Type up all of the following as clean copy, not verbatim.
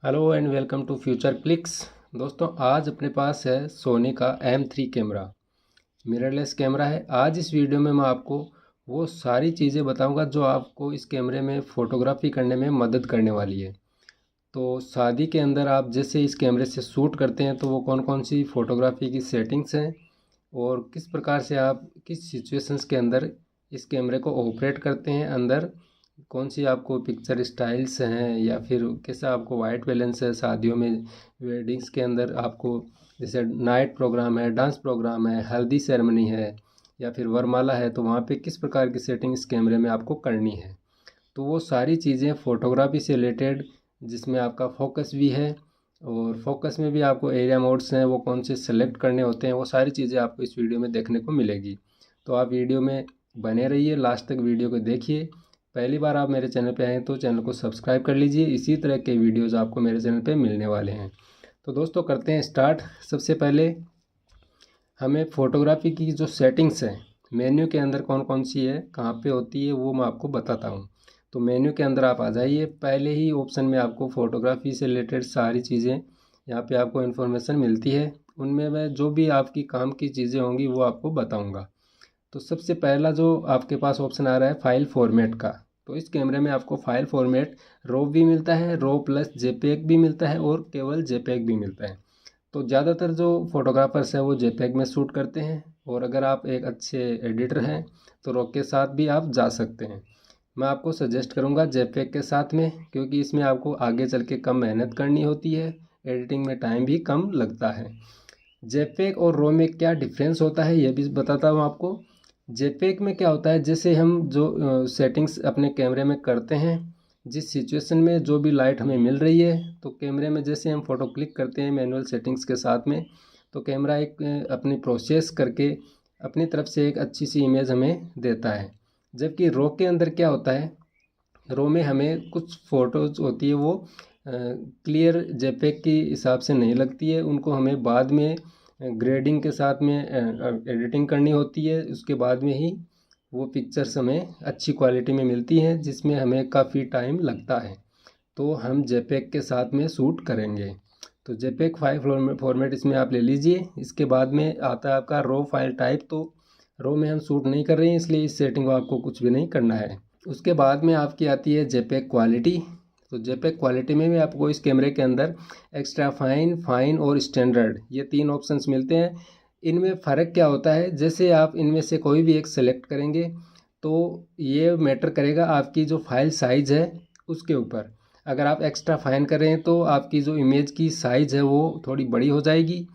Hello and welcome to future clicks. दोस्तों आज अपने पास है सोनी का M3 कैमरा, मिररलेस कैमरा है। आज इस वीडियो में मैं आपको वो सारी चीज़ें बताऊंगा जो आपको इस कैमरे में फ़ोटोग्राफी करने में मदद करने वाली है। तो शादी के अंदर आप जैसे इस कैमरे से शूट करते हैं तो वो कौन कौन सी फ़ोटोग्राफी की सेटिंग्स हैं और किस प्रकार से आप किस सिचुएशंस के अंदर इस कैमरे को ऑपरेट करते हैं, अंदर कौन सी आपको पिक्चर स्टाइल्स हैं या फिर कैसा आपको वाइट बैलेंस है शादियों में, वेडिंग्स के अंदर आपको जैसे नाइट प्रोग्राम है, डांस प्रोग्राम है, हल्दी सेरेमनी है या फिर वरमाला है, तो वहाँ पे किस प्रकार की सेटिंग इस कैमरे में आपको करनी है। तो वो सारी चीज़ें फ़ोटोग्राफी से रिलेटेड, जिसमें आपका फोकस भी है और फोकस में भी आपको एरिया मोड्स हैं वो कौन से सेलेक्ट करने होते हैं, वो सारी चीज़ें आपको इस वीडियो में देखने को मिलेगी। तो आप वीडियो में बने रहिए, लास्ट तक वीडियो को देखिए। पहली बार आप मेरे चैनल पे आए तो चैनल को सब्सक्राइब कर लीजिए, इसी तरह के वीडियोज़ आपको मेरे चैनल पे मिलने वाले हैं। तो दोस्तों करते हैं स्टार्ट। सबसे पहले हमें फ़ोटोग्राफी की जो सेटिंग्स हैं मेन्यू के अंदर कौन कौन सी है, कहाँ पे होती है, वो मैं आपको बताता हूँ। तो मेन्यू के अंदर आप आ जाइए, पहले ही ऑप्शन में आपको फ़ोटोग्राफी से रिलेटेड सारी चीज़ें यहाँ पे आपको इन्फॉर्मेशन मिलती है। उनमें मैं जो भी आपकी काम की चीज़ें होंगी वो आपको बताऊँगा। तो सबसे पहला जो आपके पास ऑप्शन आ रहा है फाइल फॉर्मेट का, तो इस कैमरे में आपको फाइल फॉर्मेट रो भी मिलता है, रो प्लस जेपेग भी मिलता है और केवल जेपेग भी मिलता है। तो ज़्यादातर जो फोटोग्राफर्स हैं वो जेपेग में शूट करते हैं और अगर आप एक अच्छे एडिटर हैं तो रो के साथ भी आप जा सकते हैं। मैं आपको सजेस्ट करूंगा जेपेग के साथ में, क्योंकि इसमें आपको आगे चल के कम मेहनत करनी होती है, एडिटिंग में टाइम भी कम लगता है। जेपेग और रो में क्या डिफरेंस होता है ये भी बताता हूँ आपको। जेपेग में क्या होता है, जैसे हम जो सेटिंग्स अपने कैमरे में करते हैं, जिस सिचुएशन में जो भी लाइट हमें मिल रही है, तो कैमरे में जैसे हम फ़ोटो क्लिक करते हैं मैनुअल सेटिंग्स के साथ में, तो कैमरा एक अपनी प्रोसेस करके अपनी तरफ से एक अच्छी सी इमेज हमें देता है। जबकि रो के अंदर क्या होता है, रो में हमें कुछ फ़ोटोज़ होती है वो क्लियर जेपेग के हिसाब से नहीं लगती है, उनको हमें बाद में ग्रेडिंग के साथ में एडिटिंग करनी होती है, उसके बाद में ही वो पिक्चर्स हमें अच्छी क्वालिटी में मिलती हैं, जिसमें हमें काफ़ी टाइम लगता है। तो हम जेपेग के साथ में शूट करेंगे। तो जेपेग फाइल फॉर्मेट इसमें आप ले लीजिए। इसके बाद में आता है आपका रो फाइल टाइप, तो रो में हम शूट नहीं कर रहे हैं इसलिए इस सेटिंग को आपको कुछ भी नहीं करना है। उसके बाद में आपकी आती है जेपेग क्वालिटी। तो जेपेग क्वालिटी में भी आपको इस कैमरे के अंदर एक्स्ट्रा फाइन, फाइन और स्टैंडर्ड, ये तीन ऑप्शंस मिलते हैं। इनमें फ़र्क क्या होता है, जैसे आप इनमें से कोई भी एक सेलेक्ट करेंगे तो ये मैटर करेगा आपकी जो फाइल साइज़ है उसके ऊपर। अगर आप एक्स्ट्रा फाइन करें तो आपकी जो इमेज की साइज़ है वो थोड़ी बड़ी हो जाएगी,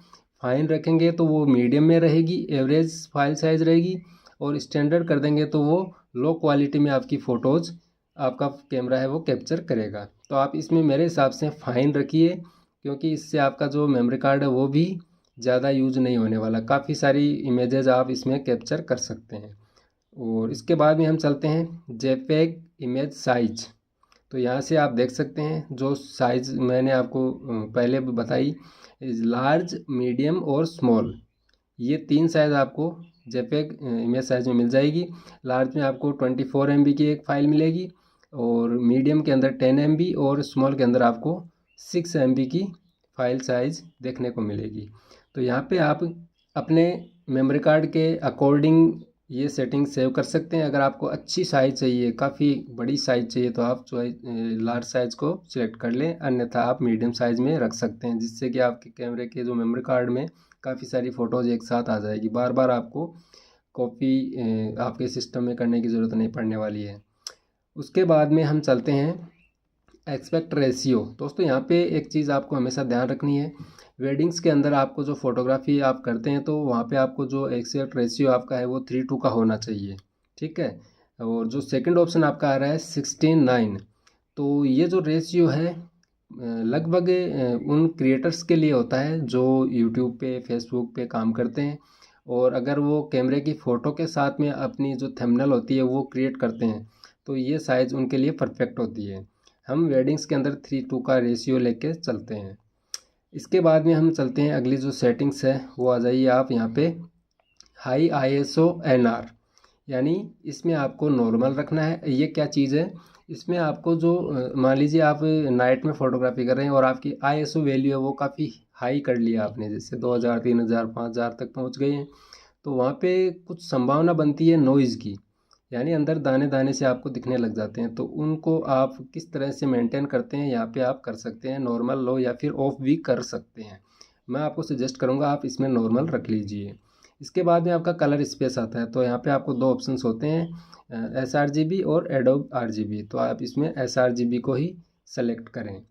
फाइन रखेंगे तो वो मीडियम में रहेगी, एवरेज फाइल साइज़ रहेगी, और स्टैंडर्ड कर देंगे तो वो लो क्वालिटी में आपकी फ़ोटोज़ आपका कैमरा है वो कैप्चर करेगा। तो आप इसमें मेरे हिसाब से फ़ाइन रखिए, क्योंकि इससे आपका जो मेमोरी कार्ड है वो भी ज़्यादा यूज नहीं होने वाला, काफ़ी सारी इमेजेस आप इसमें कैप्चर कर सकते हैं। और इसके बाद में हम चलते हैं जेपेग इमेज साइज। तो यहाँ से आप देख सकते हैं जो साइज़ मैंने आपको पहले भी बताई, लार्ज, मीडियम और स्मॉल, ये तीन साइज़ आपको जेपेग इमेज साइज़ में मिल जाएगी। लार्ज में आपको 24 MB की एक फ़ाइल मिलेगी, और मीडियम के अंदर 10 MB और स्मॉल के अंदर आपको 6 MB की फ़ाइल साइज़ देखने को मिलेगी। तो यहाँ पे आप अपने मेमोरी कार्ड के अकॉर्डिंग ये सेटिंग सेव कर सकते हैं। अगर आपको अच्छी साइज़ चाहिए, काफ़ी बड़ी साइज़ चाहिए, तो आप लार्ज साइज़ को सिलेक्ट कर लें, अन्यथा आप मीडियम साइज़ में रख सकते हैं, जिससे कि आपके कैमरे के जो मेमोरी कार्ड में काफ़ी सारी फ़ोटोज़ एक साथ आ जाएगी, बार बार आपको कॉपी आपके सिस्टम में करने की ज़रूरत नहीं पड़ने वाली है। उसके बाद में हम चलते हैं एस्पेक्ट रेशियो। दोस्तों यहाँ पे एक चीज़ आपको हमेशा ध्यान रखनी है, वेडिंग्स के अंदर आपको जो फ़ोटोग्राफी आप करते हैं तो वहाँ पे आपको जो एस्पेक्ट रेशियो आपका है वो 3:2 का होना चाहिए, ठीक है। और जो सेकंड ऑप्शन आपका आ रहा है 16:9, तो ये जो रेशियो है लगभग उन क्रिएटर्स के लिए होता है जो यूट्यूब पे, फेसबुक पे काम करते हैं, और अगर वो कैमरे की फ़ोटो के साथ में अपनी जो थंबनेल होती है वो क्रिएट करते हैं तो ये साइज़ उनके लिए परफेक्ट होती है। हम वेडिंग्स के अंदर 3:2 का रेशियो लेके चलते हैं। इसके बाद में हम चलते हैं अगली जो सेटिंग्स है वो आ जाइए आप यहाँ पे हाई ISO NR, यानी इसमें आपको नॉर्मल रखना है। ये क्या चीज़ है, इसमें आपको जो मान लीजिए आप नाइट में फ़ोटोग्राफी कर रहे हैं और आपकी आईएसओ वैल्यू है वो काफ़ी हाई कर लिया आपने, जैसे 2000 3000 5000 तक पहुंच गए हैं, तो वहाँ पे कुछ संभावना बनती है नॉइज़ की, यानी अंदर दाने दाने से आपको दिखने लग जाते हैं। तो उनको आप किस तरह से मेंटेन करते हैं, यहाँ पे आप कर सकते हैं नॉर्मल लो या फिर ऑफ भी कर सकते हैं। मैं आपको सजेस्ट करूँगा आप इसमें नॉर्मल रख लीजिए। इसके बाद में आपका कलर स्पेस आता है, तो यहाँ पे आपको दो ऑप्शंस होते हैं, sRGB और एडोब RGB। तो आप इसमें sRGB को ही सेलेक्ट करें।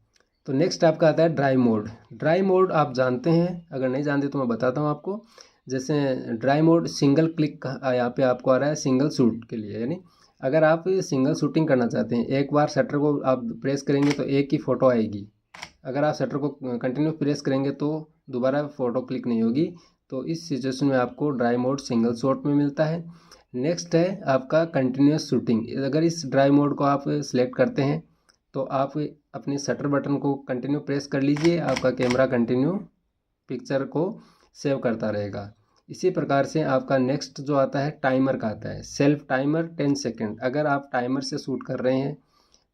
तो नेक्स्ट आपका आता है ड्राई मोड। ड्राई मोड आप जानते हैं, अगर नहीं जानते तो मैं बताता हूँ आपको। जैसे ड्राई मोड सिंगल क्लिक का यहाँ पे आपको आ रहा है सिंगल शूट के लिए, यानी अगर आप सिंगल शूटिंग करना चाहते हैं, एक बार शटर को आप प्रेस करेंगे तो एक ही फ़ोटो आएगी। अगर आप शटर को कंटिन्यू प्रेस करेंगे तो दोबारा फ़ोटो क्लिक नहीं होगी। तो इस सिचुएशन में आपको ड्राई मोड सिंगल शॉट में मिलता है। नेक्स्ट है आपका कंटिन्यूस शूटिंग। अगर इस ड्राई मोड को आप सिलेक्ट करते हैं तो आप अपने शटर बटन को कंटिन्यू प्रेस कर लीजिए, आपका कैमरा कंटिन्यू पिक्चर को सेव करता रहेगा। इसी प्रकार से आपका नेक्स्ट जो आता है टाइमर का आता है, सेल्फ टाइमर 10 सेकेंड। अगर आप टाइमर से शूट कर रहे हैं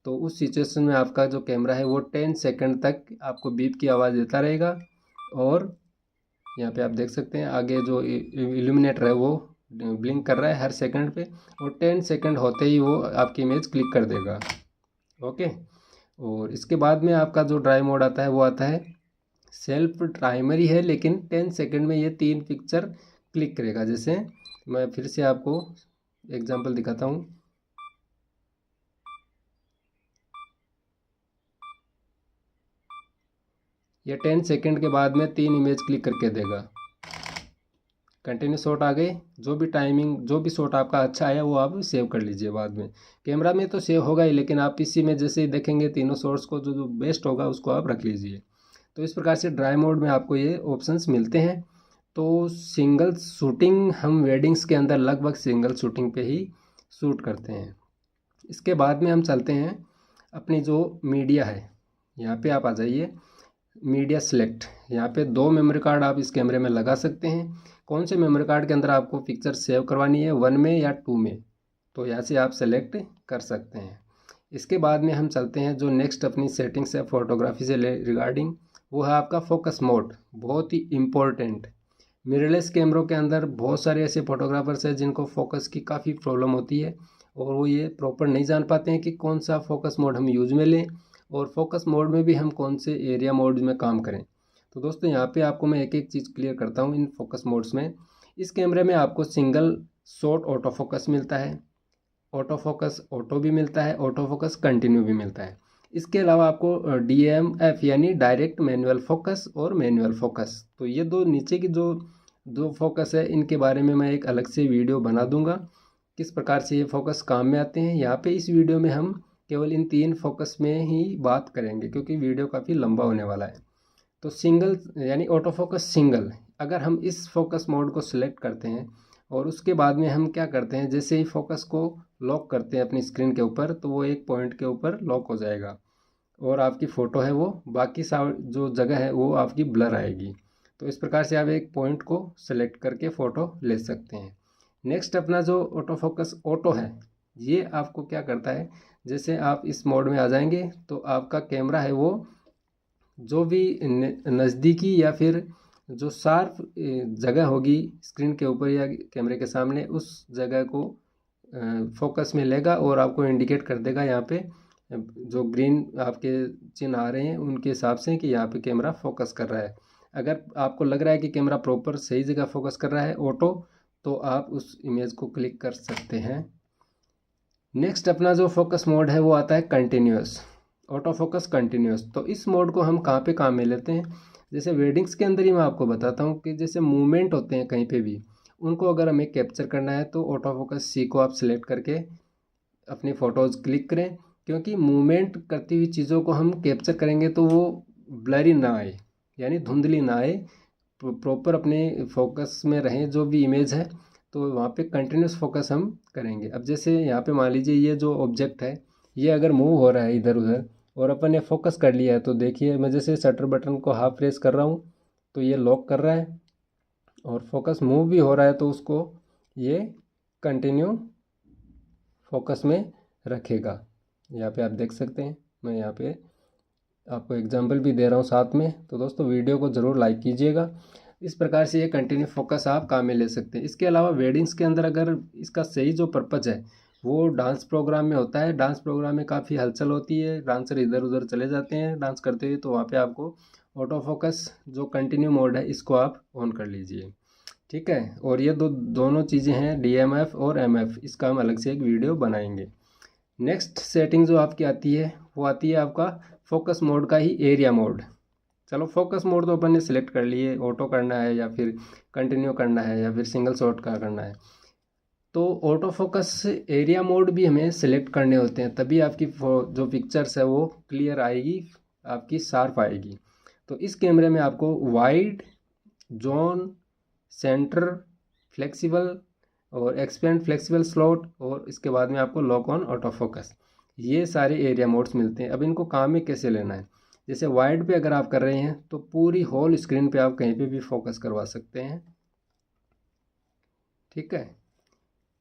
तो उस सिचुएशन में आपका जो कैमरा है वो 10 सेकेंड तक आपको बीप की आवाज़ देता रहेगा। और यहाँ पे आप देख सकते हैं आगे जो इल्यूमिनेटर है वो ब्लिंक कर रहा है हर सेकंड पे, और 10 सेकंड होते ही वो आपकी इमेज क्लिक कर देगा। ओके। और इसके बाद में आपका जो ड्राई मोड आता है वो आता है सेल्फ टाइमर ही है, लेकिन 10 सेकंड में ये 3 पिक्चर क्लिक करेगा। जैसे मैं फिर से आपको एग्जांपल दिखाता हूँ। ये 10 सेकंड के बाद में 3 इमेज क्लिक करके देगा। कंटिन्यू शॉट आ गए, जो भी टाइमिंग जो भी शॉट आपका अच्छा आया वो आप सेव कर लीजिए। बाद में कैमरा में तो सेव होगा ही, लेकिन आप पीसी में जैसे ही देखेंगे तीनों शॉट्स को जो जो बेस्ट होगा उसको आप रख लीजिए। तो इस प्रकार से ड्राई मोड में आपको ये ऑप्शंस मिलते हैं। तो सिंगल शूटिंग हम वेडिंग्स के अंदर लगभग सिंगल शूटिंग पे ही शूट करते हैं। इसके बाद में हम चलते हैं अपनी जो मीडिया है, यहाँ पे आप आ जाइए मीडिया सेलेक्ट। यहाँ पे 2 मेमोरी कार्ड आप इस कैमरे में लगा सकते हैं। कौन से मेमोरी कार्ड के अंदर आपको पिक्चर सेव करवानी है, 1 में या 2 में, तो यहाँ से आप सेलेक्ट कर सकते हैं। इसके बाद में हम चलते हैं जो नेक्स्ट अपनी सेटिंग्स है फोटोग्राफी से रिगार्डिंग, वो है आपका फोकस मोड। बहुत ही इम्पोर्टेंट। मिररलेस कैमरों के अंदर बहुत सारे ऐसे फोटोग्राफर्स हैं जिनको फोकस की काफ़ी प्रॉब्लम होती है, और वो ये प्रॉपर नहीं जान पाते हैं कि कौन सा फोकस मोड हम यूज में लें, और फोकस मोड में भी हम कौन से एरिया मोड में काम करें। तो दोस्तों यहाँ पे आपको मैं एक एक चीज़ क्लियर करता हूँ इन फोकस मोड्स में। इस कैमरे में आपको सिंगल शॉट ऑटो फोकस मिलता है, ऑटो फोकस ऑटो भी मिलता है, ऑटो फोकस कंटिन्यू भी मिलता है। इसके अलावा आपको DMF यानी डायरेक्ट मैनुअल फोकस और मैनुअल फोकस, तो ये दो नीचे की जो दो फोकस है इनके बारे में मैं एक अलग से वीडियो बना दूंगा, किस प्रकार से ये फोकस काम में आते हैं। यहाँ पे इस वीडियो में हम केवल इन 3 फोकस में ही बात करेंगे क्योंकि वीडियो काफ़ी लंबा होने वाला है। तो सिंगल यानी ऑटो फोकस सिंगल, अगर हम इस फोकस मोड को सिलेक्ट करते हैं और उसके बाद में हम क्या करते हैं, जैसे ही फोकस को लॉक करते हैं अपनी स्क्रीन के ऊपर, तो वो एक पॉइंट के ऊपर लॉक हो जाएगा और आपकी फ़ोटो है वो बाकी जो जगह है वो आपकी ब्लर आएगी। तो इस प्रकार से आप एक पॉइंट को सेलेक्ट करके फ़ोटो ले सकते हैं। नेक्स्ट अपना जो ऑटो फोकस ऑटो है, ये आपको क्या करता है, जैसे आप इस मोड में आ जाएंगे तो आपका कैमरा है वो जो भी नज़दीकी या फिर जो शार्प जगह होगी स्क्रीन के ऊपर या कैमरे के सामने, उस जगह को फोकस में लेगा और आपको इंडिकेट कर देगा यहाँ पे जो ग्रीन आपके चिन्ह आ रहे हैं उनके हिसाब से कि यहाँ पे कैमरा फोकस कर रहा है। अगर आपको लग रहा है कि कैमरा प्रॉपर सही जगह फोकस कर रहा है ऑटो, तो आप उस इमेज को क्लिक कर सकते हैं। नेक्स्ट अपना जो फोकस मोड है वो आता है कंटिन्यूस, ऑटो फोकस कंटिन्यूस। तो इस मोड को हम कहाँ पे काम में लेते हैं, जैसे वेडिंग्स के अंदर ही मैं आपको बताता हूँ कि जैसे मूवमेंट होते हैं कहीं पे भी, उनको अगर हमें कैप्चर करना है तो ऑटो फोकस सी को आप सिलेक्ट करके अपनी फ़ोटोज़ क्लिक करें, क्योंकि मूवमेंट करती हुई चीज़ों को हम कैप्चर करेंगे तो वो ब्लरी ना आए, यानी धुंधली ना आए, प्रॉपर अपने फोकस में रहें जो भी इमेज है, तो वहाँ पे कंटिन्यूस फोकस हम करेंगे। अब जैसे यहाँ पे मान लीजिए ये जो ऑब्जेक्ट है ये अगर मूव हो रहा है इधर उधर और अपन ने फोकस कर लिया है, तो देखिए मैं जैसे शटर बटन को हाफ प्रेस कर रहा हूँ तो ये लॉक कर रहा है, और फोकस मूव भी हो रहा है तो उसको ये कंटिन्यू फोकस में रखेगा। यहाँ पे आप देख सकते हैं, मैं यहाँ पे आपको एग्जांपल भी दे रहा हूँ साथ में। तो दोस्तों वीडियो को ज़रूर लाइक कीजिएगा। इस प्रकार से ये कंटिन्यू फोकस आप काम में ले सकते हैं। इसके अलावा वेडिंग्स के अंदर अगर इसका सही जो पर्पज़ है वो डांस प्रोग्राम में होता है। डांस प्रोग्राम में काफ़ी हलचल होती है, डांसर इधर उधर चले जाते हैं डांस करते हुए, तो वहाँ पे आपको ऑटो फोकस जो कंटिन्यू मोड है इसको आप ऑन कर लीजिए, ठीक है। और ये दोनों चीज़ें हैं DMF और MF, इसका हम अलग से एक वीडियो बनाएंगे। नेक्स्ट सेटिंग जो आपकी आती है वो आती है आपका फोकस मोड का ही एरिया मोड। चलो फोकस मोड तो अपन ने सिलेक्ट कर लिए, ऑटो करना है या फिर कंटिन्यू करना है या फिर सिंगल शॉट का करना है। तो ऑटो फोकस एरिया मोड भी हमें सिलेक्ट करने होते हैं, तभी आपकी जो पिक्चर्स है वो क्लियर आएगी, आपकी शार्प आएगी। तो इस कैमरे में आपको वाइड, जोन, सेंटर, फ्लेक्सिबल और एक्सपेंड फ्लेक्सिबल स्लॉट, और इसके बाद में आपको लॉक ऑन ऑटो फोकस, ये सारे एरिया मोड्स मिलते हैं। अब इनको काम में कैसे लेना है, जैसे वाइड पे अगर आप कर रहे हैं तो पूरी होल स्क्रीन पे आप कहीं पे भी फोकस करवा सकते हैं, ठीक है।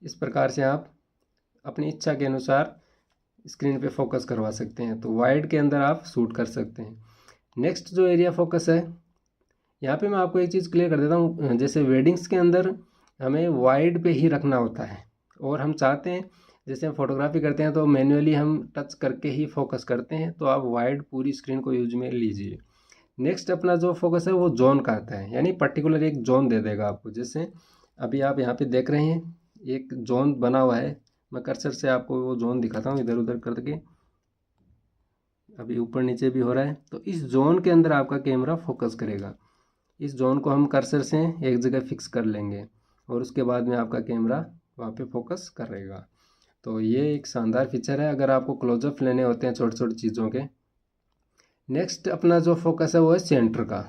इस प्रकार से आप अपनी इच्छा के अनुसार स्क्रीन पे फोकस करवा सकते हैं। तो वाइड के अंदर आप शूट कर सकते हैं। नेक्स्ट जो एरिया फोकस है, यहाँ पे मैं आपको एक चीज़ क्लियर कर देता हूँ। जैसे वेडिंग्स के अंदर हमें वाइड पे ही रखना होता है, और हम चाहते हैं जैसे हम फोटोग्राफी करते हैं तो मैन्युअली हम टच करके ही फोकस करते हैं, तो आप वाइड पूरी स्क्रीन को यूज में लीजिए। नेक्स्ट अपना जो फोकस है वो जोन का आता है, यानी पर्टिकुलर एक जोन दे देगा आपको। जैसे अभी आप यहाँ पे देख रहे हैं एक जोन बना हुआ है, मैं कर्सर से आपको वो जोन दिखाता हूँ इधर उधर करके, अभी ऊपर नीचे भी हो रहा है। तो इस जोन के अंदर आपका कैमरा फोकस करेगा। इस जोन को हम कर्सर से एक जगह फिक्स कर लेंगे और उसके बाद में आपका कैमरा वहाँ पे फोकस करेगा। तो ये एक शानदार फीचर है अगर आपको क्लोजअप लेने होते हैं छोटी छोटी चीज़ों के। नेक्स्ट अपना जो फोकस है वो है सेंटर का।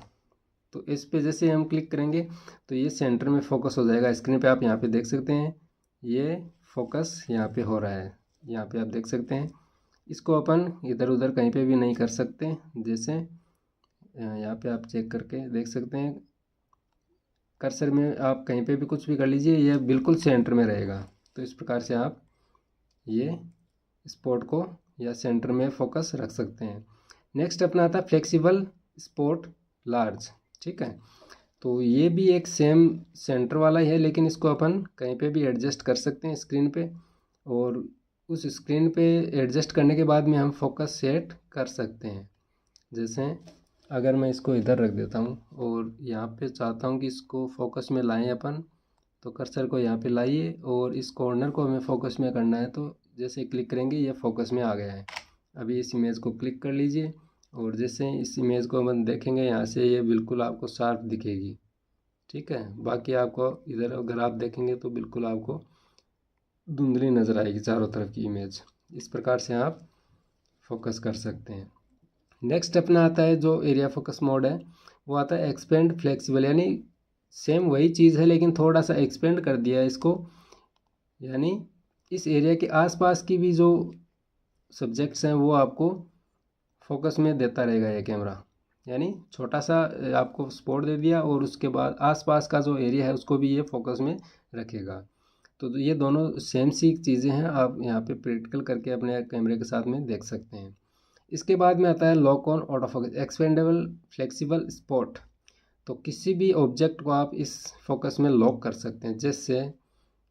तो इस पे जैसे हम क्लिक करेंगे तो ये सेंटर में फोकस हो जाएगा। स्क्रीन पे आप यहाँ पे देख सकते हैं ये फोकस यहाँ पे हो रहा है, यहाँ पे आप देख सकते हैं। इसको अपन इधर उधर कहीं पे भी नहीं कर सकते, जैसे यहाँ पे आप चेक करके देख सकते हैं। कर्सर में आप कहीं पे भी कुछ भी कर लीजिए, यह बिल्कुल सेंटर में रहेगा। तो इस प्रकार से आप ये स्पॉट को या सेंटर में फोकस रख सकते हैं। नेक्स्ट अपना आता है फ्लेक्सिबल स्पॉट लार्ज, ठीक है। तो ये भी एक सेम सेंटर वाला ही है, लेकिन इसको अपन कहीं पे भी एडजस्ट कर सकते हैं स्क्रीन पे, और उस स्क्रीन पे एडजस्ट करने के बाद में हम फोकस सेट कर सकते हैं। जैसे अगर मैं इसको इधर रख देता हूँ और यहाँ पे चाहता हूँ कि इसको फोकस में लाएं अपन, तो कर्सर को यहाँ पे लाइए और इस कॉर्नर को हमें फोकस में करना है। तो जैसे क्लिक करेंगे ये फोकस में आ गया है। अभी इस इमेज को क्लिक कर लीजिए और जैसे इस इमेज को हम देखेंगे यहाँ से ये बिल्कुल आपको शार्प दिखेगी, ठीक है। बाकी आपको इधर अगर आप देखेंगे तो बिल्कुल आपको धुंधली नज़र आएगी चारों तरफ की इमेज। इस प्रकार से आप फोकस कर सकते हैं। नेक्स्ट अपना आता है जो एरिया फोकस मोड है वो आता है एक्सपेंड फ्लेक्सिबल, यानी सेम वही चीज़ है लेकिन थोड़ा सा एक्सपेंड कर दिया है इसको, यानी इस एरिया के आसपास की भी जो सब्जेक्ट्स हैं वो आपको फोकस में देता रहेगा ये कैमरा। यानी छोटा सा आपको स्पॉट दे दिया और उसके बाद आसपास का जो एरिया है उसको भी ये फोकस में रखेगा। तो ये दोनों सेम सी चीज़ें हैं, आप यहाँ पे प्रैक्टिकल करके अपने कैमरे के साथ में देख सकते हैं। इसके बाद में आता है lock on auto focus expendable flexible spot. तो किसी भी ऑब्जेक्ट को आप इस फोकस में लॉक कर सकते हैं। जैसे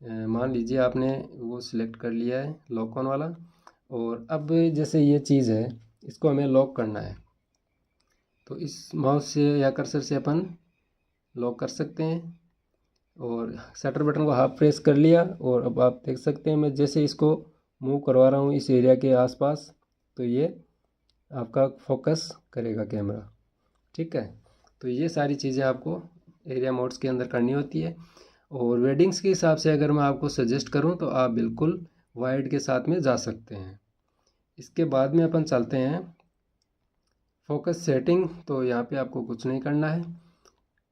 मान लीजिए आपने वो सिलेक्ट कर लिया है लॉक ऑन वाला, और अब जैसे ये चीज़ है इसको हमें लॉक करना है, तो इस माउस से या कर्सर से अपन लॉक कर सकते हैं। और शटर बटन को हाफ प्रेस कर लिया और अब आप देख सकते हैं मैं जैसे इसको मूव करवा रहा हूँ इस एरिया के आसपास, तो ये आपका फोकस करेगा कैमरा, ठीक है। तो ये सारी चीज़ें आपको एरिया मोड्स के अंदर करनी होती है। और वेडिंग्स के हिसाब से अगर मैं आपको सजेस्ट करूं तो आप बिल्कुल वाइड के साथ में जा सकते हैं। इसके बाद में अपन चलते हैं फोकस सेटिंग, तो यहाँ पे आपको कुछ नहीं करना है।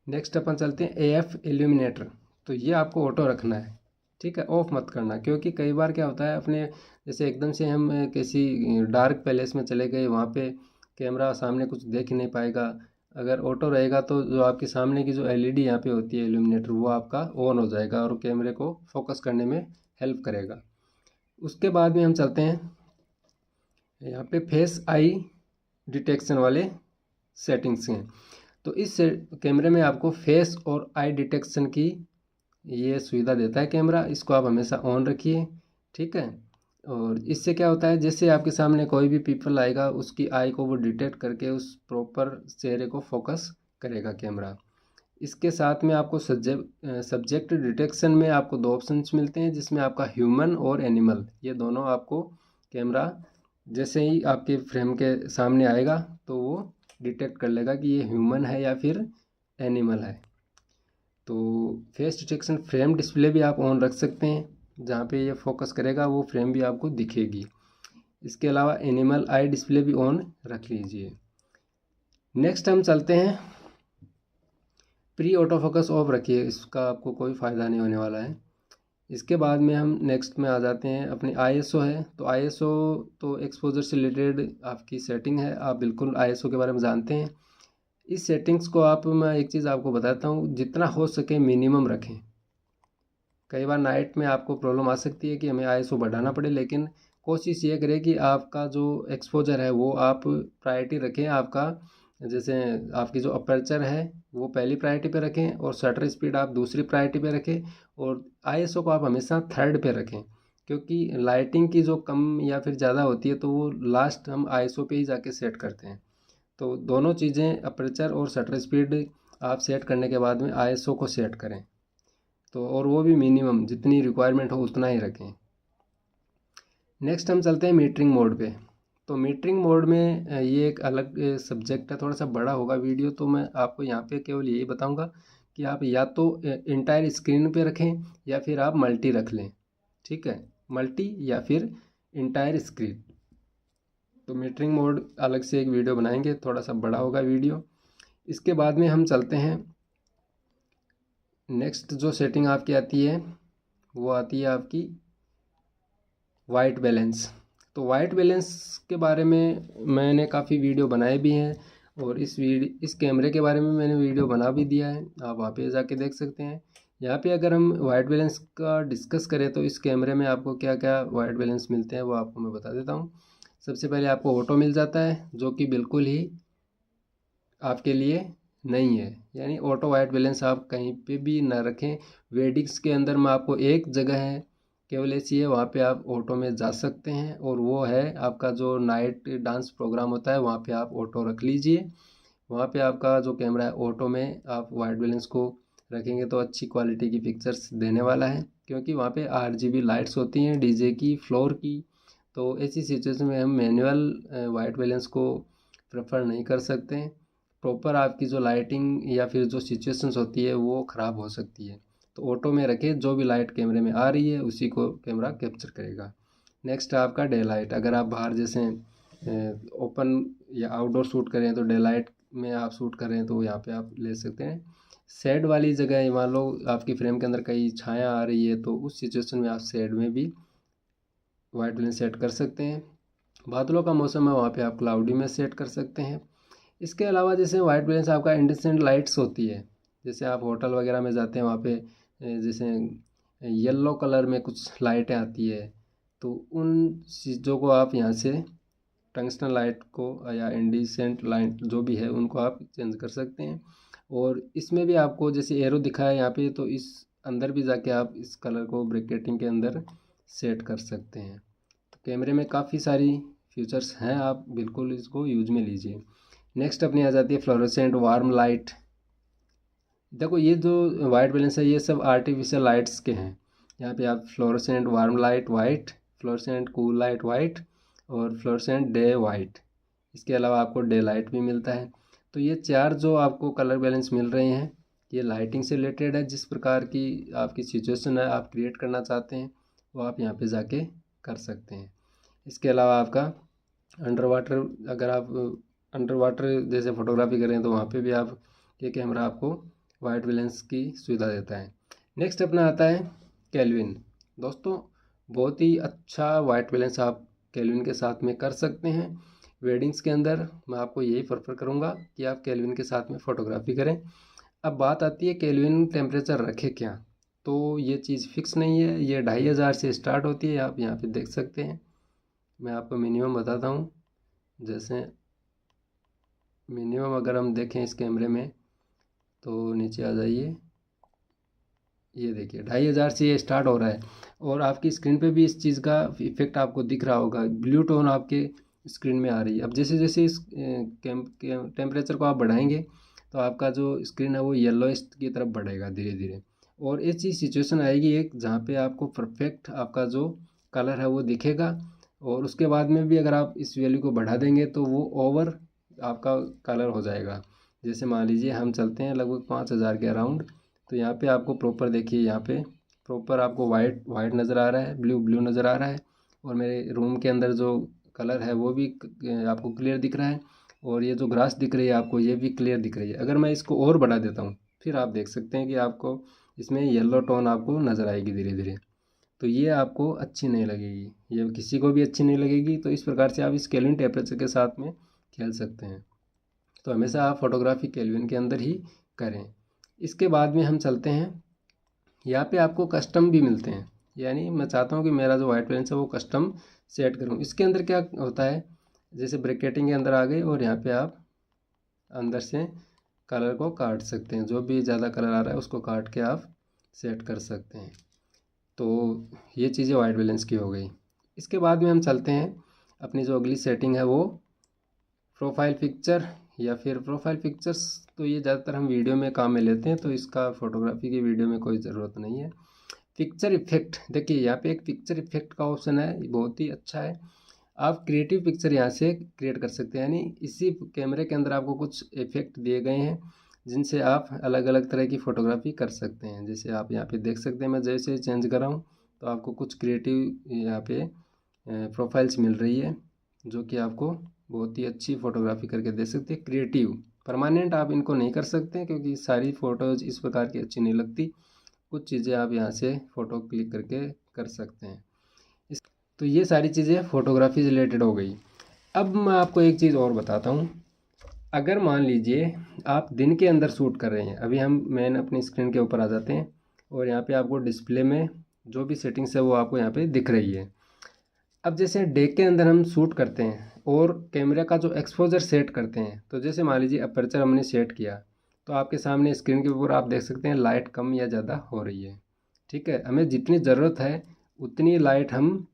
नेक्स्ट अपन चलते हैं AF इल्यूमिनेटर। तो ये आपको ऑटो रखना है, ठीक है, ऑफ मत करना, क्योंकि कई बार क्या होता है अपने जैसे एकदम से हम किसी डार्क पैलेस में चले गए, वहाँ पे कैमरा सामने कुछ देख ही नहीं पाएगा। अगर ऑटो रहेगा तो जो आपके सामने की जो LED यहाँ पे होती है इल्यूमिनेटर वो आपका ऑन हो जाएगा और कैमरे को फोकस करने में हेल्प करेगा। उसके बाद में हम चलते हैं यहाँ पे फेस आई डिटेक्शन वाले सेटिंग्स हैं। तो इस कैमरे में आपको फेस और आई डिटेक्शन की ये सुविधा देता है कैमरा। इसको आप हमेशा ऑन रखिए, ठीक है। और इससे क्या होता है, जैसे आपके सामने कोई भी पीपल आएगा उसकी आई को वो डिटेक्ट करके उस प्रॉपर चेहरे को फोकस करेगा कैमरा। इसके साथ में आपको सब्जेक्ट डिटेक्शन में आपको दो ऑप्शंस मिलते हैं, जिसमें आपका ह्यूमन और एनिमल, ये दोनों आपको कैमरा जैसे ही आपके फ्रेम के सामने आएगा तो वो डिटेक्ट कर लेगा कि ये ह्यूमन है या फिर एनिमल है। तो फेस डिटेक्शन फ्रेम डिस्प्ले भी आप ऑन रख सकते हैं, जहाँ पे ये फोकस करेगा वो फ्रेम भी आपको दिखेगी। इसके अलावा एनिमल आई डिस्प्ले भी ऑन रख लीजिए। नेक्स्ट हम चलते हैं, प्री ऑटो फोकस ऑफ रखिए, इसका आपको कोई फ़ायदा नहीं होने वाला है। इसके बाद में हम नेक्स्ट में आ जाते हैं, अपनी ISO है। तो ISO तो एक्सपोजर से रिलेटेड आपकी सेटिंग है, आप बिल्कुल ISO के बारे में जानते हैं। इस सेटिंग्स को मैं एक चीज़ आपको बताता हूँ, जितना हो सके मिनिमम रखें। कई बार नाइट में आपको प्रॉब्लम आ सकती है कि हमें ISO बढ़ाना पड़े, लेकिन कोशिश ये करें कि आपका जो एक्सपोजर है वो आप प्रायोरिटी रखें। आपका जैसे आपकी जो अपर्चर है वो पहली प्रायोरिटी पे रखें, और शटर स्पीड आप दूसरी प्रायोरिटी पे रखें, और ISO को आप हमेशा थर्ड पे रखें, क्योंकि लाइटिंग की जो कम या फिर ज़्यादा होती है तो वो लास्ट हम ISO पे ही जाके सेट करते हैं। तो दोनों चीज़ें अपर्चर और शटर स्पीड आप सेट करने के बाद में ISO को सेट करें, तो और वो भी मिनिमम जितनी रिक्वायरमेंट हो उतना ही रखें। नेक्स्ट हम चलते हैं मीटरिंग मोड पे। तो मीटरिंग मोड में ये एक अलग सब्जेक्ट है, थोड़ा सा बड़ा होगा वीडियो, तो मैं आपको यहाँ पे केवल यही बताऊँगा कि आप या तो इंटायर स्क्रीन पे रखें या फिर आप मल्टी रख लें, ठीक है, मल्टी या फिर इंटायर स्क्रीन। तो मीटरिंग मोड अलग से एक वीडियो बनाएंगे, थोड़ा सा बड़ा होगा वीडियो। इसके बाद में हम चलते हैं, नेक्स्ट जो सेटिंग आपकी आती है वो आती है आपकी वाइट बैलेंस। तो वाइट बैलेंस के बारे में मैंने काफ़ी वीडियो बनाए भी हैं, और इस कैमरे के बारे में मैंने वीडियो बना भी दिया है, आप वहाँ पे जाके देख सकते हैं। यहाँ पे अगर हम वाइट बैलेंस का डिस्कस करें तो इस कैमरे में आपको क्या क्या वाइट बैलेंस मिलते हैं वो आपको मैं बता देता हूँ। सबसे पहले आपको ऑटो मिल जाता है, जो कि बिल्कुल ही आपके लिए नहीं है, यानी ऑटो वाइट बैलेंस आप कहीं पे भी ना रखें। वेडिंग्स के अंदर में आपको एक जगह है केवल ऐसी है, वहाँ पे आप ऑटो में जा सकते हैं, और वो है आपका जो नाइट डांस प्रोग्राम होता है, वहाँ पे आप ऑटो रख लीजिए। वहाँ पे आपका जो कैमरा है ऑटो में आप वाइट बैलेंस को रखेंगे तो अच्छी क्वालिटी की पिक्चर्स देने वाला है, क्योंकि वहाँ पे RGB लाइट्स होती हैं डीजे की, फ्लोर की। तो ऐसी सिचुएशन में हम मैनुअल वाइट बैलेंस को प्रेफर नहीं कर सकते हैं। प्रॉपर आपकी जो लाइटिंग या फिर जो सिचुएशंस होती है वो ख़राब हो सकती है। तो ऑटो में रखें, जो भी लाइट कैमरे में आ रही है उसी को कैमरा कैप्चर करेगा। नेक्स्ट आपका डे लाइट, अगर आप बाहर जैसे ओपन या आउटडोर शूट करें तो डे लाइट में आप शूट करें तो यहाँ पे आप ले सकते हैं। शेड वाली जगह, मान लो आपकी फ्रेम के अंदर कहीं छाया आ रही है तो उस सिचुएशन में आप शेड में भी वाइट बैलेंस सेट कर सकते हैं। बादलों का मौसम है, वहाँ पे आप क्लाउडी में सेट कर सकते हैं। इसके अलावा जैसे वाइट बैलेंस आपका इंडिसेंट लाइट्स होती है, जैसे आप होटल वगैरह में जाते हैं वहाँ पे जैसे येलो कलर में कुछ लाइटें आती है, तो उन चीज़ों को आप यहाँ से टंगस्टन लाइट को या इंडिसेंट लाइट जो भी है उनको आप चेंज कर सकते हैं। और इसमें भी आपको जैसे एरो दिखा है यहाँ पे, तो इस अंदर भी जाके आप इस कलर को ब्रैकेटिंग के अंदर सेट कर सकते हैं। तो कैमरे में काफ़ी सारी फीचर्स हैं, आप बिल्कुल इसको यूज में लीजिए। नेक्स्ट अपनी आ जाती है फ्लोरोसेंट वार्म लाइट। देखो ये जो वाइट बैलेंस है ये सब आर्टिफिशियल लाइट्स के हैं। यहाँ पे आप fluorescent warm light white, fluorescent cool light white, और फ्लोरोसेंट डे वाइट, इसके अलावा आपको डे लाइट भी मिलता है। तो ये चार जो आपको कलर बैलेंस मिल रहे हैं ये लाइटिंग से रिलेटेड है। जिस प्रकार की आपकी सिचुएशन है आप क्रिएट करना चाहते हैं वो आप यहाँ पे जाके कर सकते हैं। इसके अलावा आपका अंडर वाटर, अगर आप अंडर वाटर जैसे फोटोग्राफी करें तो वहाँ पे भी आप ये कैमरा आपको वाइट बैलेंस की सुविधा देता है। नेक्स्ट अपना आता है केल्विन। दोस्तों बहुत ही अच्छा वाइट बैलेंस आप केल्विन के साथ में कर सकते हैं। वेडिंग्स के अंदर मैं आपको यही प्रेफर करूँगा कि आप केल्विन के साथ में फ़ोटोग्राफी करें। अब बात आती है केल्विन टेम्परेचर रखे क्या, तो ये चीज़ फिक्स नहीं है, ये 2500 से स्टार्ट होती है, आप यहाँ पे देख सकते हैं। मैं आपको मिनिमम बताता हूँ। जैसे मिनिमम अगर हम देखें इस कैमरे में तो नीचे आ जाइए, ये देखिए 2500 से ये स्टार्ट हो रहा है। और आपकी स्क्रीन पे भी इस चीज़ का इफेक्ट आपको दिख रहा होगा, ब्लू टोन आपके स्क्रीन में आ रही है। अब जैसे जैसे इस टेम्परेचर को आप बढ़ाएंगे तो आपका जो स्क्रीन है वो येलोइश की तरफ बढ़ेगा धीरे धीरे। और ऐसी सिचुएशन आएगी एक जहाँ पे आपको परफेक्ट आपका जो कलर है वो दिखेगा। और उसके बाद में भी अगर आप इस वैल्यू को बढ़ा देंगे तो वो ओवर आपका कलर हो जाएगा। जैसे मान लीजिए हम चलते हैं लगभग 5000 के अराउंड, तो यहाँ पे आपको प्रॉपर देखिए, यहाँ पे प्रॉपर आपको वाइट वाइट नज़र आ रहा है, ब्लू ब्लू नज़र आ रहा है। और मेरे रूम के अंदर जो कलर है वो भी आपको क्लियर दिख रहा है। और ये जो ग्रास दिख रही है आपको, ये भी क्लियर दिख रही है। अगर मैं इसको और बढ़ा देता हूँ फिर आप देख सकते हैं कि आपको इसमें येलो टोन आपको नज़र आएगी धीरे धीरे। तो ये आपको अच्छी नहीं लगेगी, ये किसी को भी अच्छी नहीं लगेगी। तो इस प्रकार से आप इस केल्विन टेम्परेचर के साथ में खेल सकते हैं। तो हमेशा आप फोटोग्राफी केल्विन के अंदर ही करें। इसके बाद में हम चलते हैं, यहाँ पे आपको कस्टम भी मिलते हैं। यानी मैं चाहता हूँ कि मेरा जो वाइट बैलेंस है वो कस्टम सेट करूँ। इसके अंदर क्या होता है, जैसे ब्रैकेटिंग के अंदर आ गए और यहाँ पे आप अंदर से कलर को काट सकते हैं। जो भी ज़्यादा कलर आ रहा है उसको काट के आप सेट कर सकते हैं। तो ये चीज़ें वाइट बैलेंस की हो गई। इसके बाद में हम चलते हैं, अपनी जो अगली सेटिंग है वो प्रोफाइल पिक्चर या फिर प्रोफाइल पिक्चर्स। तो ये ज़्यादातर हम वीडियो में काम में लेते हैं, तो इसका फोटोग्राफी की वीडियो में कोई ज़रूरत नहीं है। पिक्चर इफेक्ट, देखिए यहाँ पे एक पिक्चर इफेक्ट का ऑप्शन है, बहुत ही अच्छा है। आप क्रिएटिव पिक्चर यहाँ से क्रिएट कर सकते हैं। यानी इसी कैमरे के अंदर आपको कुछ इफेक्ट दिए गए हैं जिनसे आप अलग अलग तरह की फ़ोटोग्राफी कर सकते हैं। जैसे आप यहाँ पे देख सकते हैं, मैं जैसे चेंज कर रहा हूँ तो आपको कुछ क्रिएटिव यहाँ पे प्रोफाइल्स मिल रही है जो कि आपको बहुत ही अच्छी फ़ोटोग्राफी करके दे सकते हैं। क्रिएटिव परमानेंट आप इनको नहीं कर सकते क्योंकि सारी फ़ोटोज़ इस प्रकार की अच्छी नहीं लगती। कुछ चीज़ें आप यहाँ से फ़ोटो क्लिक करके कर सकते हैं। तो ये सारी चीज़ें फ़ोटोग्राफी से रिलेटेड हो गई। अब मैं आपको एक चीज़ और बताता हूँ। अगर मान लीजिए आप दिन के अंदर शूट कर रहे हैं, अभी हम मेन अपनी स्क्रीन के ऊपर आ जाते हैं और यहाँ पे आपको डिस्प्ले में जो भी सेटिंग्स है वो आपको यहाँ पे दिख रही है। अब जैसे डे के अंदर हम शूट करते हैं और कैमरे का जो एक्सपोजर सेट करते हैं, तो जैसे मान लीजिए अपर्चर हमने सेट किया तो आपके सामने स्क्रीन के ऊपर आप देख सकते हैं लाइट कम या ज़्यादा हो रही है। ठीक है, हमें जितनी ज़रूरत है उतनी लाइट हम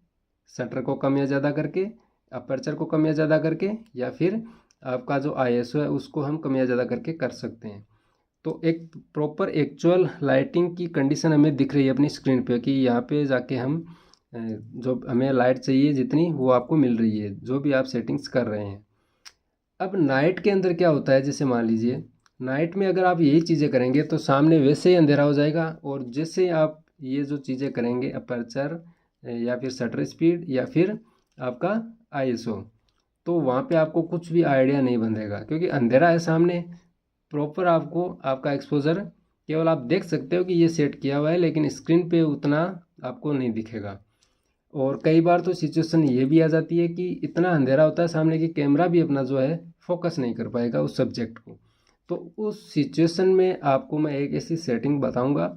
शटर को कम या ज़्यादा करके, अपर्चर को कम या ज़्यादा करके, या फिर आपका जो आईएसओ है उसको हम कम या ज़्यादा करके कर सकते हैं। तो एक प्रॉपर एक्चुअल लाइटिंग की कंडीशन हमें दिख रही है अपनी स्क्रीन पे कि यहाँ पे जाके हम जो हमें लाइट चाहिए जितनी वो आपको मिल रही है जो भी आप सेटिंग्स कर रहे हैं। अब नाइट के अंदर क्या होता है, जैसे मान लीजिए नाइट में अगर आप यही चीज़ें करेंगे तो सामने वैसे ही अंधेरा हो जाएगा। और जैसे आप ये जो चीज़ें करेंगे अपर्चर या फिर शटर स्पीड या फिर आपका आईएसओ, तो वहाँ पे आपको कुछ भी आइडिया नहीं बंधेगा क्योंकि अंधेरा है सामने। प्रॉपर आपको आपका एक्सपोजर केवल आप देख सकते हो कि ये सेट किया हुआ है, लेकिन स्क्रीन पे उतना आपको नहीं दिखेगा। और कई बार तो सिचुएशन ये भी आ जाती है कि इतना अंधेरा होता है सामने कि कैमरा भी अपना जो है फोकस नहीं कर पाएगा उस सब्जेक्ट को। तो उस सिचुएशन में आपको मैं एक ऐसी सेटिंग बताऊंगा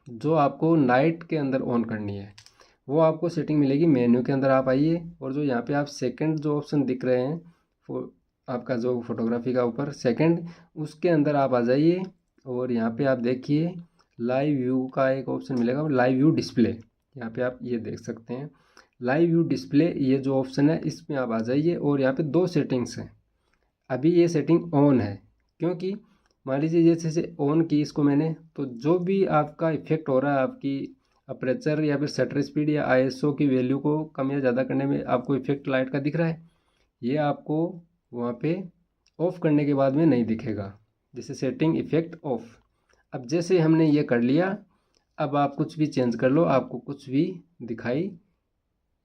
जो आपको नाइट के अंदर ऑन करनी है। वो आपको सेटिंग मिलेगी, मेन्यू के अंदर आप आइए और जो यहाँ पे आप सेकंड जो ऑप्शन दिख रहे हैं वो आपका जो फोटोग्राफी का ऊपर सेकंड, उसके अंदर आप आ जाइए और यहाँ पे आप देखिए लाइव व्यू का एक ऑप्शन मिलेगा, लाइव व्यू डिस्प्ले। यहाँ पे आप ये देख सकते हैं लाइव व्यू डिस्प्ले, ये जो ऑप्शन है इसमें आप आ जाइए और यहाँ पे दो सेटिंग्स हैं। अभी ये सेटिंग ऑन है क्योंकि मान लीजिए जैसे जैसे ऑन की इसको मैंने, तो जो भी आपका इफेक्ट हो रहा है आपकी अपर्चर या फिर शटर स्पीड या आईएसओ की वैल्यू को कम या ज़्यादा करने में आपको इफेक्ट लाइट का दिख रहा है, ये आपको वहाँ पे ऑफ करने के बाद में नहीं दिखेगा। जैसे सेटिंग इफेक्ट ऑफ। अब जैसे हमने ये कर लिया, अब आप कुछ भी चेंज कर लो आपको कुछ भी दिखाई,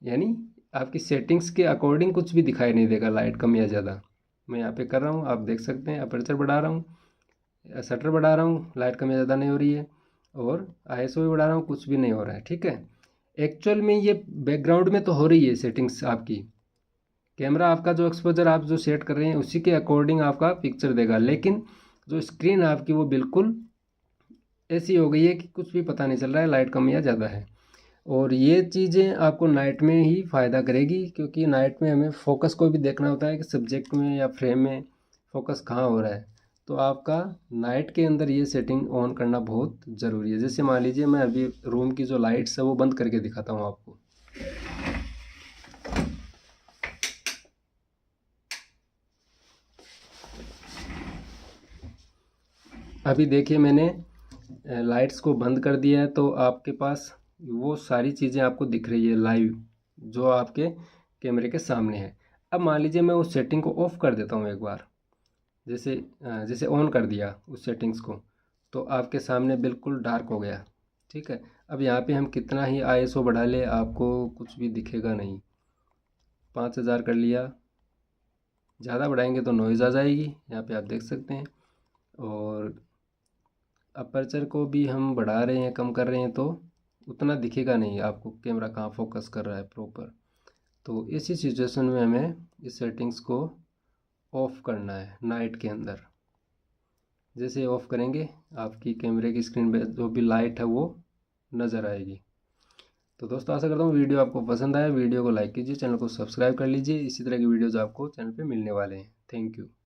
यानी आपकी सेटिंग्स के अकॉर्डिंग कुछ भी दिखाई नहीं देगा लाइट कम या ज़्यादा। मैं यहाँ पे कर रहा हूँ, आप देख सकते हैं अपर्चर बढ़ा रहा हूँ, शटर बढ़ा रहा हूँ, लाइट कम या ज़्यादा नहीं हो रही है, और आईएसओ भी बढ़ा रहा हूँ, कुछ भी नहीं हो रहा है। ठीक है, एक्चुअल में ये बैकग्राउंड में तो हो रही है सेटिंग्स आपकी, कैमरा आपका जो एक्सपोजर आप जो सेट कर रहे हैं उसी के अकॉर्डिंग आपका पिक्चर देगा, लेकिन जो स्क्रीन है आपकी वो बिल्कुल ऐसी हो गई है कि कुछ भी पता नहीं चल रहा है लाइट कम या ज़्यादा है। और ये चीज़ें आपको नाइट में ही फ़ायदा करेगी, क्योंकि नाइट में हमें फोकस को भी देखना होता है कि सब्जेक्ट में या फ्रेम में फोकस कहाँ हो रहा है। तो आपका नाइट के अंदर ये सेटिंग ऑन करना बहुत ज़रूरी है। जैसे मान लीजिए मैं अभी रूम की जो लाइट्स है वो बंद करके दिखाता हूँ आपको। अभी देखिए मैंने लाइट्स को बंद कर दिया है, तो आपके पास वो सारी चीज़ें आपको दिख रही है लाइव, जो आपके कैमरे के सामने है। अब मान लीजिए मैं उस सेटिंग को ऑफ़ कर देता हूँ एक बार, जैसे ऑन कर दिया उस सेटिंग्स को, तो आपके सामने बिल्कुल डार्क हो गया। ठीक है, अब यहाँ पे हम कितना ही ISO बढ़ा ले आपको कुछ भी दिखेगा नहीं। 5000 कर लिया, ज़्यादा बढ़ाएंगे तो नॉइज़ आ जाएगी, यहाँ पे आप देख सकते हैं। और अपर्चर को भी हम बढ़ा रहे हैं, कम कर रहे हैं, तो उतना दिखेगा नहीं आपको कैमरा कहाँ फोकस कर रहा है प्रॉपर। तो इसी सिचुएशन में हमें इस सेटिंग्स को ऑफ़ करना है नाइट के अंदर। जैसे ऑफ़ करेंगे आपकी कैमरे की स्क्रीन पे जो भी लाइट है वो नज़र आएगी। तो दोस्तों आशा करता हूँ वीडियो आपको पसंद आया। वीडियो को लाइक कीजिए, चैनल को सब्सक्राइब कर लीजिए। इसी तरह की वीडियोज़ आपको चैनल पे मिलने वाले हैं। Thank you.